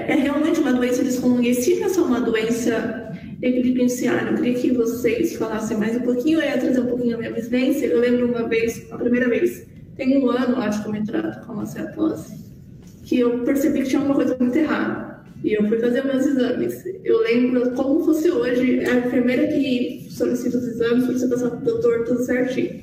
É realmente uma doença desconhecida, só uma doença negligenciada. Eu queria que vocês falassem mais um pouquinho, eu ia trazer um pouquinho a minha vivência. Eu lembro uma vez, a primeira vez, tem um ano, acho que eu me trato com osteoporose, que eu percebi que tinha uma coisa muito errada. E eu fui fazer meus exames. Eu lembro como fosse hoje, a enfermeira que solicita os exames, solicita passar para o doutor, tudo certinho.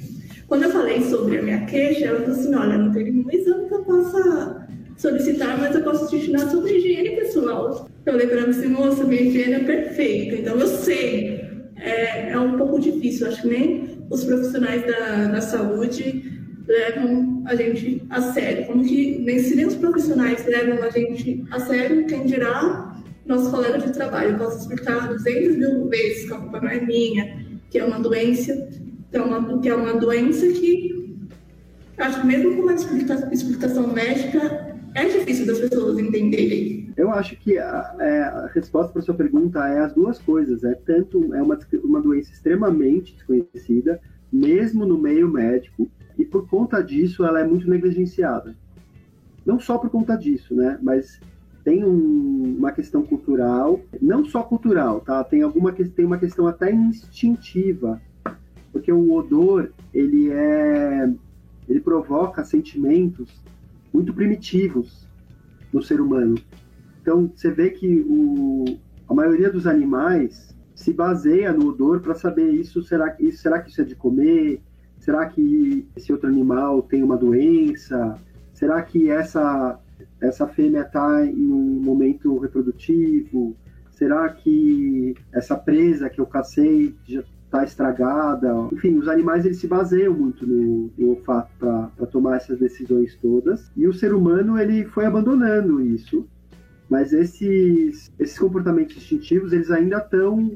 Quando eu falei sobre a minha queixa, ela falou assim, olha, não tem nenhum exame que eu possa solicitar, mas eu posso te ensinar sobre higiene pessoal. Eu falei para ela assim, moça, minha higiene é perfeita, então eu sei. É um pouco difícil, acho que nem os profissionais da saúde levam a gente a sério. Como que nem os profissionais levam a gente a sério, quem dirá nossos colegas de trabalho. Eu posso explicar 200 mil vezes que a culpa não é minha, que é uma doença, que é uma doença que acho que mesmo com uma explicação médica é difícil das pessoas entenderem. Eu acho que a resposta para a sua pergunta é as duas coisas. É uma doença extremamente desconhecida, mesmo no meio médico, e por conta disso ela é muito negligenciada. Não só por conta disso, né? Mas tem uma questão cultural, não só cultural, tá? Tem uma questão até instintiva, porque o odor ele provoca sentimentos muito primitivos no ser humano. Então você vê que a maioria dos animais se baseia no odor para saber será que isso é de comer? Será que esse outro animal tem uma doença? Será que essa fêmea está em um momento reprodutivo? Será que essa presa que eu cacei já está estragada? Enfim, os animais eles se baseiam muito no olfato para tomar essas decisões todas. E o ser humano ele foi abandonando isso. Mas esses comportamentos instintivos eles ainda estão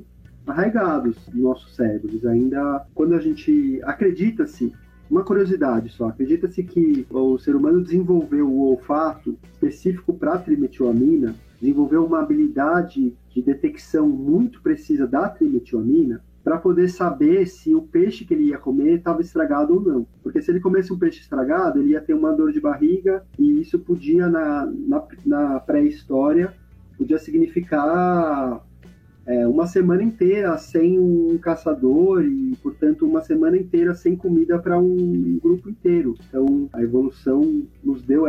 arraigados no nosso cérebro. Eles ainda, quando a gente acredita-se, uma curiosidade só, acredita-se que o ser humano desenvolveu o olfato específico para a trimetilamina, desenvolveu uma habilidade de detecção muito precisa da trimetilamina para poder saber se o peixe que ele ia comer estava estragado ou não. Porque se ele comesse um peixe estragado, ele ia ter uma dor de barriga, e isso podia, na pré-história, podia significar uma semana inteira sem um caçador e, portanto, uma semana inteira sem comida para um grupo inteiro. Então, a evolução nos deu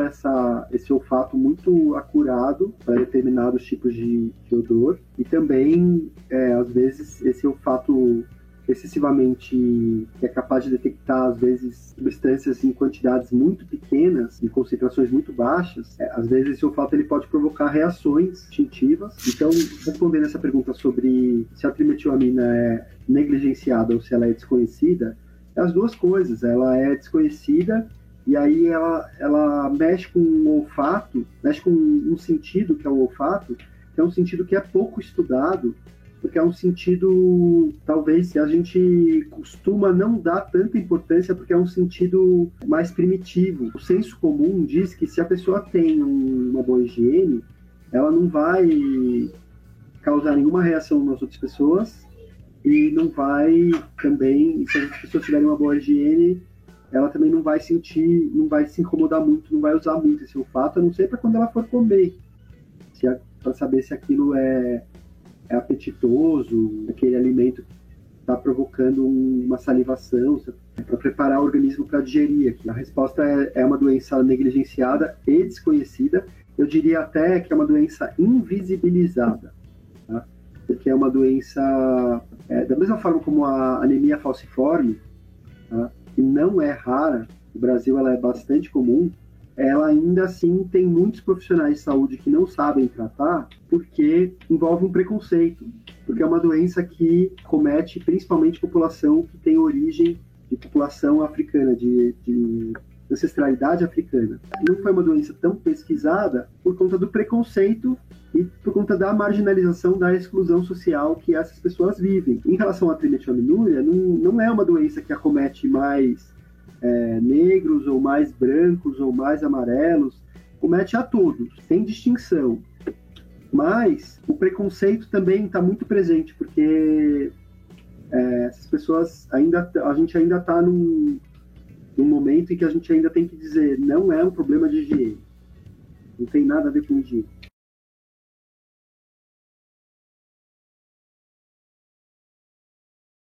esse olfato muito acurado para determinados tipos de odor, e também, às vezes, esse olfato excessivamente, que é capaz de detectar, às vezes, substâncias em quantidades muito pequenas, em concentrações muito baixas, às vezes esse olfato ele pode provocar reações instintivas. Então, respondendo essa pergunta sobre se a trimetilamina é negligenciada ou se ela é desconhecida, é as duas coisas. Ela é desconhecida e aí ela mexe com o olfato, mexe com um sentido que é o olfato, que é um sentido que é pouco estudado, porque é um sentido, talvez, que a gente costuma não dar tanta importância, porque é um sentido mais primitivo. O senso comum diz que se a pessoa tem uma boa higiene, ela não vai causar nenhuma reação nas outras pessoas, e não vai também, se as pessoas tiverem uma boa higiene, ela também não vai sentir, não vai se incomodar muito, não vai usar muito esse olfato, a não ser para quando ela for comer, para saber se aquilo é apetitoso, aquele alimento está provocando uma salivação, para preparar o organismo para digerir. A resposta é uma doença negligenciada e desconhecida. Eu diria até que é uma doença invisibilizada, tá? Porque é uma doença, da mesma forma como a anemia falciforme, tá? Que não é rara, no Brasil ela é bastante comum, ela ainda assim tem muitos profissionais de saúde que não sabem tratar, porque envolve um preconceito, porque é uma doença que comete principalmente população que tem origem de população africana, de ancestralidade africana. Não foi uma doença tão pesquisada por conta do preconceito e por conta da marginalização, da exclusão social que essas pessoas vivem. Em relação à trimetilaminúria, não é uma doença que acomete mais negros ou mais brancos ou mais amarelos, comete a todos, sem distinção. Mas o preconceito também está muito presente, porque essas pessoas a gente ainda está num momento em que a gente ainda tem que dizer, não é um problema de higiene, não tem nada a ver com higiene.